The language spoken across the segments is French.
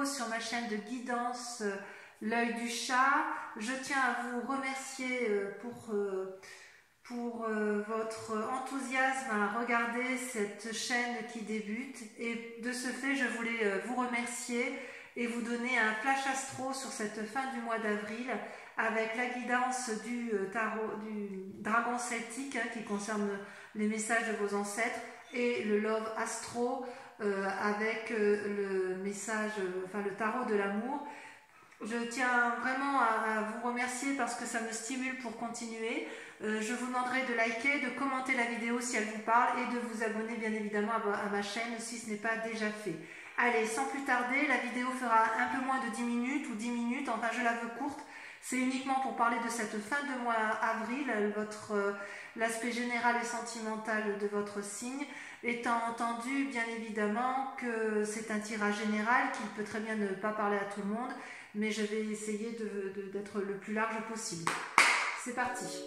vidéo sur ma chaîne de guidance L'œil du chat. Je tiens à vous remercier pour votre enthousiasme à regarder cette chaîne qui débute, et de ce fait je voulais vous remercier et vous donner un flash astro sur cette fin du mois d'avril avec la guidance du tarot du dragon celtique qui concerne les messages de vos ancêtres, et le Love Astro avec le message, le tarot de l'amour. Je tiens vraiment à vous remercier parce que ça me stimule pour continuer. Je vous demanderai de liker, de commenter la vidéo si elle vous parle et de vous abonner bien évidemment à ma chaîne si ce n'est pas déjà fait. Allez, sans plus tarder, la vidéo fera un peu moins de 10 minutes ou 10 minutes, enfin je la veux courte. C'est uniquement pour parler de cette fin de mois avril, l'aspect général et sentimental de votre signe, étant entendu bien évidemment que c'est un tirage général qui peut très bien ne pas parler à tout le monde, mais je vais essayer d'être le plus large possible. C'est parti.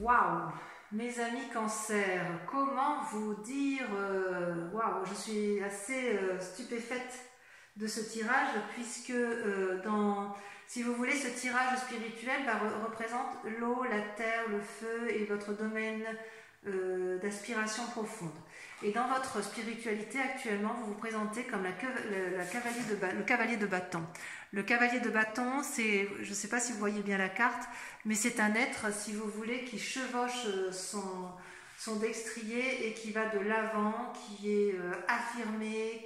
Waouh, mes amis Cancer, comment vous dire, waouh, je suis assez stupéfaite de ce tirage puisque si vous voulez, ce tirage spirituel représente l'eau, la terre, le feu et votre domaine d'aspiration profonde. Et dans votre spiritualité actuellement, vous vous présentez comme le cavalier de bâton. Le cavalier de bâton, c'est, je ne sais pas si vous voyez bien la carte, mais c'est un être, si vous voulez, qui chevauche son destrier et qui va de l'avant, qui est affirmé,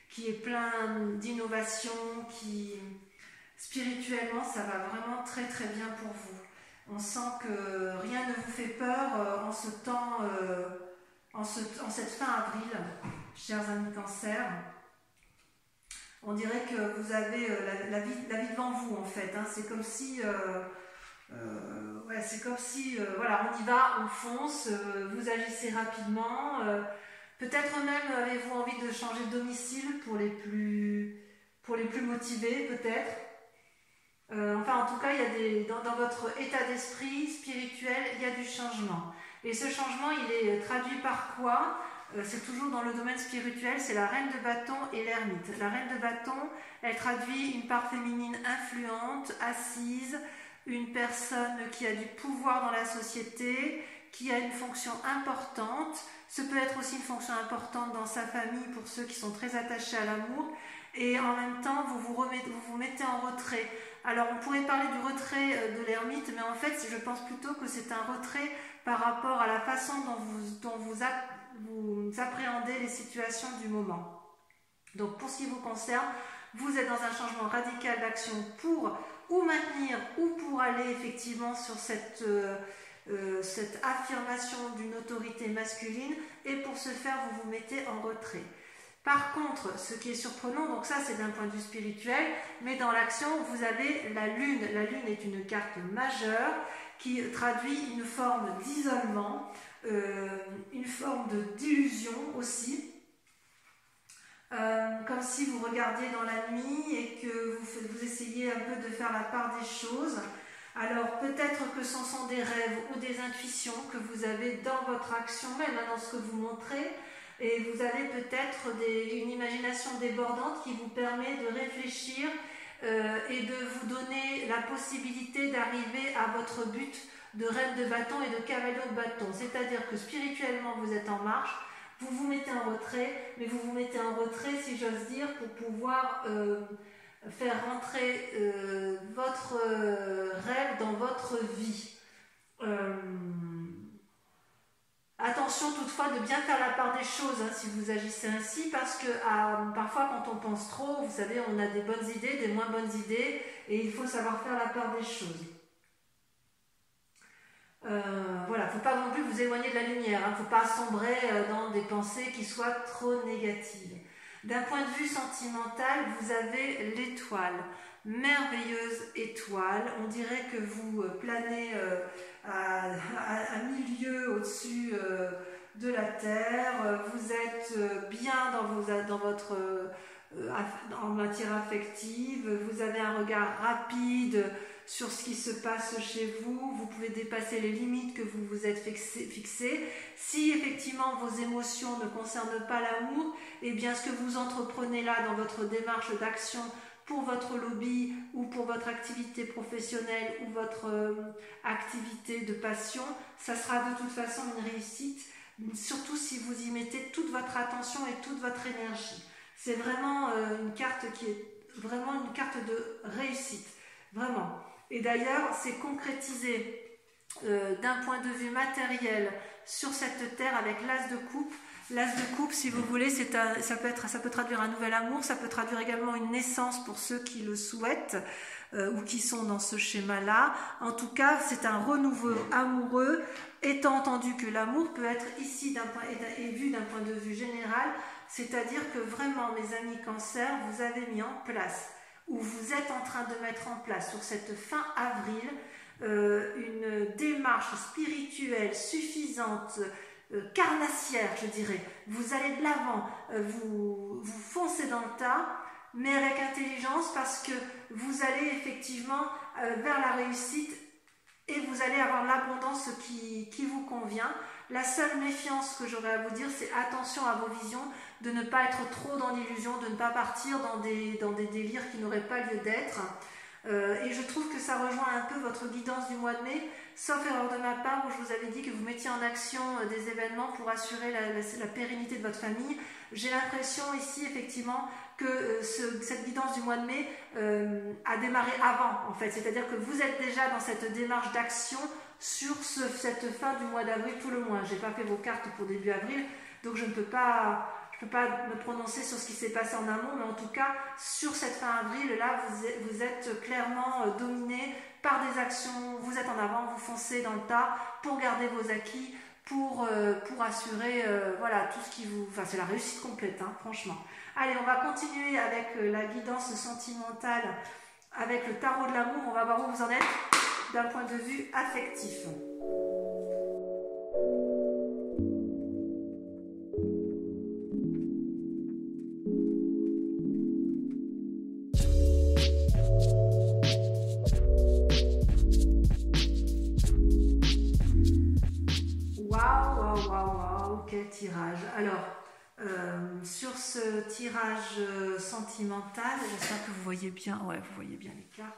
qui est plein d'innovation, qui spirituellement, ça va vraiment très très bien pour vous. On sent que rien ne vous fait peur en cette fin avril, chers amis Cancer. On dirait que vous avez la vie devant vous en fait. Hein. C'est comme si, voilà, on y va, on fonce, vous agissez rapidement. Peut-être même avez-vous envie de changer de domicile pour les plus motivés, peut-être. En tout cas, il y a dans votre état d'esprit spirituel, il y a du changement. Et ce changement, il est traduit par quoi ? C'est toujours dans le domaine spirituel, c'est la reine de bâton et l'ermite. La reine de bâton, elle traduit une part féminine influente, assise, une personne qui a du pouvoir dans la société, qui a une fonction importante. Ce peut être aussi une fonction importante dans sa famille pour ceux qui sont très attachés à l'amour. Et en même temps, vous vous mettez en retrait. Alors, on pourrait parler du retrait de l'ermite, mais en fait, je pense plutôt que c'est un retrait par rapport à la façon dont vous appréhendez les situations du moment. Donc, pour ce qui vous concerne, vous êtes dans un changement radical d'action pour ou maintenir ou pour aller effectivement sur cette affirmation d'une autorité masculine, et pour ce faire, vous vous mettez en retrait. Par contre, ce qui est surprenant, donc ça c'est d'un point de vue spirituel, mais dans l'action, vous avez la Lune. La Lune est une carte majeure qui traduit une forme d'isolement, une forme d'illusion aussi, comme si vous regardiez dans la nuit et que vous essayez un peu de faire la part des choses. Alors peut-être que ce sont des rêves ou des intuitions que vous avez dans votre action, même dans ce que vous montrez. Et vous avez peut-être une imagination débordante qui vous permet de réfléchir et de vous donner la possibilité d'arriver à votre but de reine de bâton et de cavalier de bâton. C'est-à-dire que spirituellement, vous êtes en marche, vous vous mettez en retrait, mais vous vous mettez en retrait, si j'ose dire, pour pouvoir faire rentrer votre rêve dans votre vie. Attention toutefois de bien faire la part des choses si vous agissez ainsi, parce que parfois quand on pense trop, vous savez, on a des bonnes idées, des moins bonnes idées, et il faut savoir faire la part des choses. Voilà, il ne faut pas non plus vous éloigner de la lumière, il ne faut pas sombrer dans des pensées qui soient trop négatives. D'un point de vue sentimental, vous avez l'étoile. merveilleuse étoile. On dirait que vous planez à 1000 lieues au-dessus de la Terre. Vous êtes bien dans votre en matière affective. Vous avez un regard rapide sur ce qui se passe chez vous. Vous pouvez dépasser les limites que vous vous êtes fixées. Si effectivement vos émotions ne concernent pas l'amour, eh bien ce que vous entreprenez là dans votre démarche d'action pour votre lobby ou pour votre activité professionnelle ou votre activité de passion, ça sera de toute façon une réussite, surtout si vous y mettez toute votre attention et toute votre énergie. C'est vraiment une carte qui est vraiment une carte de réussite, vraiment. Et d'ailleurs, c'est concrétisé d'un point de vue matériel sur cette terre avec l'as de coupe. L'as de coupe, si vous voulez, ça peut traduire un nouvel amour, ça peut traduire également une naissance pour ceux qui le souhaitent ou qui sont dans ce schéma-là. En tout cas, c'est un renouveau amoureux, étant entendu que l'amour peut être ici vu d'un point de vue général, c'est-à-dire que vraiment, mes amis Cancer, vous avez mis en place, ou vous êtes en train de mettre en place sur cette fin avril, une démarche spirituelle suffisante, carnassière, je dirais. Vous allez de l'avant, vous foncez dans le tas, mais avec intelligence, parce que vous allez effectivement vers la réussite et vous allez avoir l'abondance qui vous convient. La seule méfiance que j'aurais à vous dire, c'est attention à vos visions, de ne pas être trop dans l'illusion, de ne pas partir dans des délires qui n'auraient pas lieu d'être. Et je trouve que ça rejoint un peu votre guidance du mois de mai, sauf erreur de ma part où je vous avais dit que vous mettiez en action des événements pour assurer la pérennité de votre famille. J'ai l'impression ici effectivement que cette guidance du mois de mai a démarré avant en fait, c'est-à-dire que vous êtes déjà dans cette démarche d'action sur cette fin du mois d'avril tout le mois. Je n'ai pas fait vos cartes pour début avril, donc je ne peux pas me prononcer sur ce qui s'est passé en amont, mais en tout cas, sur cette fin avril, là, vous êtes clairement dominé par des actions, vous êtes en avant, vous foncez dans le tas pour garder vos acquis, pour assurer, voilà, tout ce qui vous... Enfin, c'est la réussite complète, hein, franchement. Allez, on va continuer avec la guidance sentimentale, avec le tarot de l'amour. On va voir où vous en êtes d'un point de vue affectif. Waouh, quel tirage. Alors, sur ce tirage sentimental, j'espère que vous voyez bien, ouais, vous voyez bien les cartes.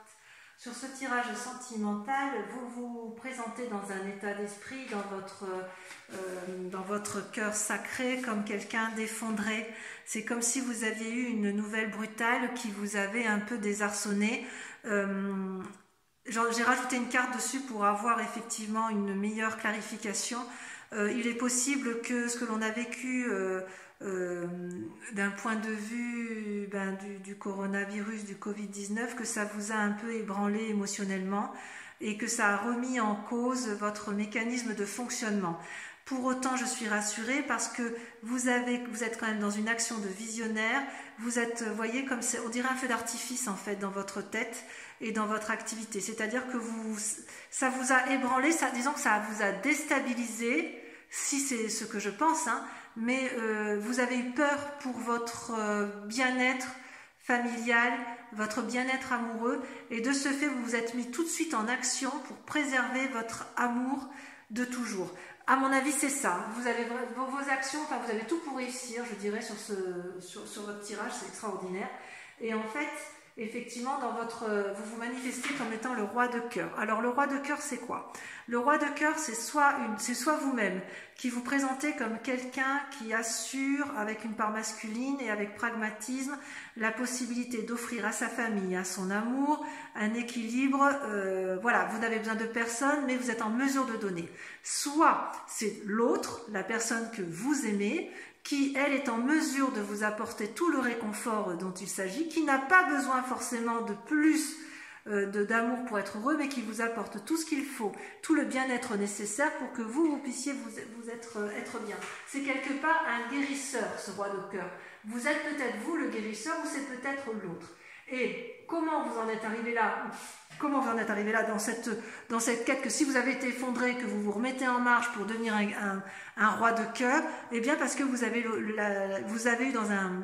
Sur ce tirage sentimental, vous vous présentez dans un état d'esprit, dans votre cœur sacré, comme quelqu'un d'effondré. C'est comme si vous aviez eu une nouvelle brutale qui vous avait un peu désarçonné. J'ai rajouté une carte dessus pour avoir effectivement une meilleure clarification. Il est possible que ce que l'on a vécu d'un point de vue du coronavirus, du Covid-19, que ça vous a un peu ébranlé émotionnellement et que ça a remis en cause votre mécanisme de fonctionnement. Pour autant, je suis rassurée parce que vous êtes quand même dans une action de visionnaire. Vous êtes, voyez, comme on dirait un feu d'artifice en fait dans votre tête et dans votre activité. C'est-à-dire que ça vous a ébranlé, disons que ça vous a déstabilisé, si c'est ce que je pense, hein, mais vous avez eu peur pour votre bien-être familial, votre bien-être amoureux, et de ce fait, vous vous êtes mis tout de suite en action pour préserver votre amour de toujours. À mon avis, c'est ça. Vous avez vos actions, enfin, vous avez tout pour réussir, je dirais, sur votre tirage, c'est extraordinaire. Et en fait, effectivement, vous vous manifestez comme étant le roi de cœur. Alors, le roi de cœur, c'est quoi? Le roi de cœur, c'est soit vous-même, qui vous présentez comme quelqu'un qui assure, avec une part masculine et avec pragmatisme, la possibilité d'offrir à sa famille, à son amour, un équilibre. Voilà, vous n'avez besoin de personne, mais vous êtes en mesure de donner. Soit c'est l'autre, la personne que vous aimez, qui, elle, est en mesure de vous apporter tout le réconfort dont il s'agit, qui n'a pas besoin forcément de plus d'amour pour être heureux, mais qui vous apporte tout ce qu'il faut, tout le bien-être nécessaire pour que vous puissiez vous être bien. C'est quelque part un guérisseur, ce roi de cœur. Vous êtes peut-être vous le guérisseur ou c'est peut-être l'autre. Et comment vous en êtes arrivé là? Comment vous en êtes arrivé là dans cette quête, que si vous avez été effondré, que vous vous remettez en marche pour devenir un roi de cœur? Eh bien parce que vous avez eu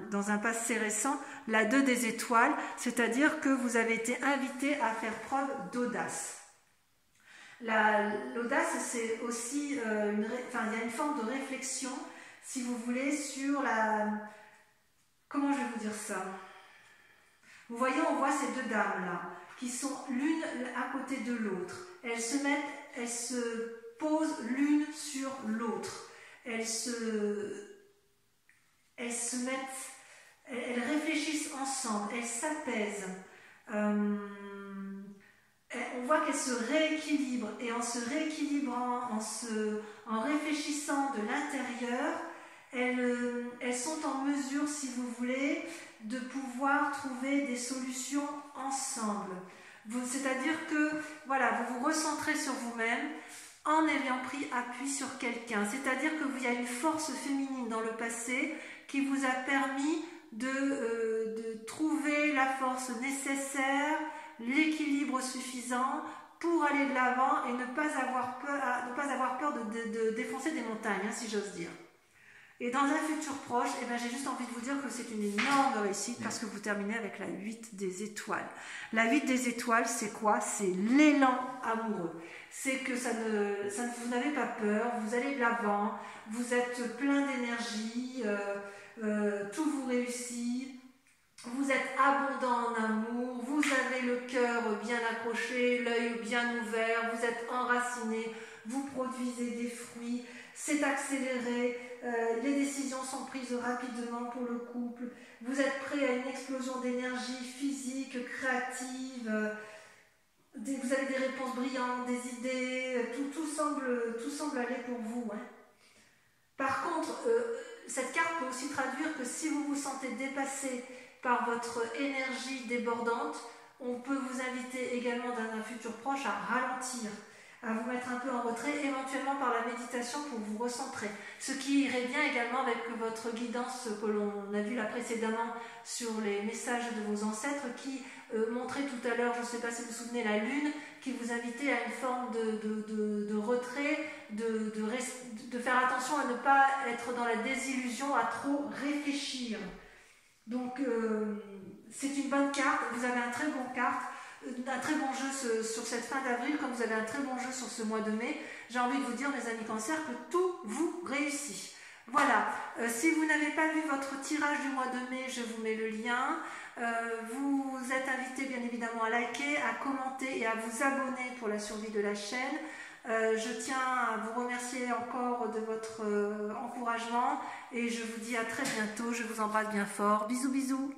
dans un passé récent la 2 des étoiles, c'est-à-dire que vous avez été invité à faire preuve d'audace. L'audace, c'est aussi, il y a une forme de réflexion, si vous voulez, sur comment je vais vous dire ça? Vous voyez, on voit ces 2 dames-là, qui sont l'une à côté de l'autre. Elles se posent l'une sur l'autre. Elles réfléchissent ensemble, elles s'apaisent. On voit qu'elles se rééquilibrent, et en se rééquilibrant, en réfléchissant de l'intérieur, elles sont en mesure, si vous voulez, de pouvoir trouver des solutions ensemble. C'est-à-dire que voilà, vous vous recentrez sur vous-même en ayant pris appui sur quelqu'un. C'est-à-dire qu'il y a une force féminine dans le passé qui vous a permis de trouver la force nécessaire, l'équilibre suffisant pour aller de l'avant et ne pas avoir peur de défoncer des montagnes, si j'ose dire. Et dans un futur proche, j'ai juste envie de vous dire que c'est une énorme réussite parce que vous terminez avec la 8 des étoiles. La 8 des étoiles, c'est quoi? C'est l'élan amoureux. C'est que vous n'avez pas peur, vous allez de l'avant, vous êtes plein d'énergie, tout vous réussit, vous êtes abondant en amour, vous avez le cœur bien accroché, l'œil bien ouvert, vous êtes enraciné, vous produisez des fruits, c'est accéléré, les décisions sont prises rapidement pour le couple, vous êtes prêt à une explosion d'énergie physique, créative, vous avez des réponses brillantes, des idées, tout semble aller pour vous. Hein. Par contre, cette carte peut aussi traduire que si vous vous sentez dépassé par votre énergie débordante, on peut vous inviter également dans un futur proche à ralentir, à vous mettre un peu en retrait, éventuellement par la méditation pour vous recentrer. Ce qui irait bien également avec votre guidance que l'on a vu là précédemment sur les messages de vos ancêtres qui montraient tout à l'heure, je ne sais pas si vous vous souvenez, la lune, qui vous invitait à une forme de retrait, de faire attention à ne pas être dans la désillusion, à trop réfléchir. Donc c'est une bonne carte, vous avez un très bon jeu sur cette fin d'avril, comme vous avez un très bon jeu sur ce mois de mai. J'ai envie de vous dire, mes amis Cancer, que tout vous réussit. Voilà, si vous n'avez pas vu votre tirage du mois de mai, je vous mets le lien. Vous êtes invités bien évidemment à liker, à commenter et à vous abonner pour la survie de la chaîne. Je tiens à vous remercier encore de votre encouragement et je vous dis à très bientôt. Je vous embrasse bien fort. Bisous bisous.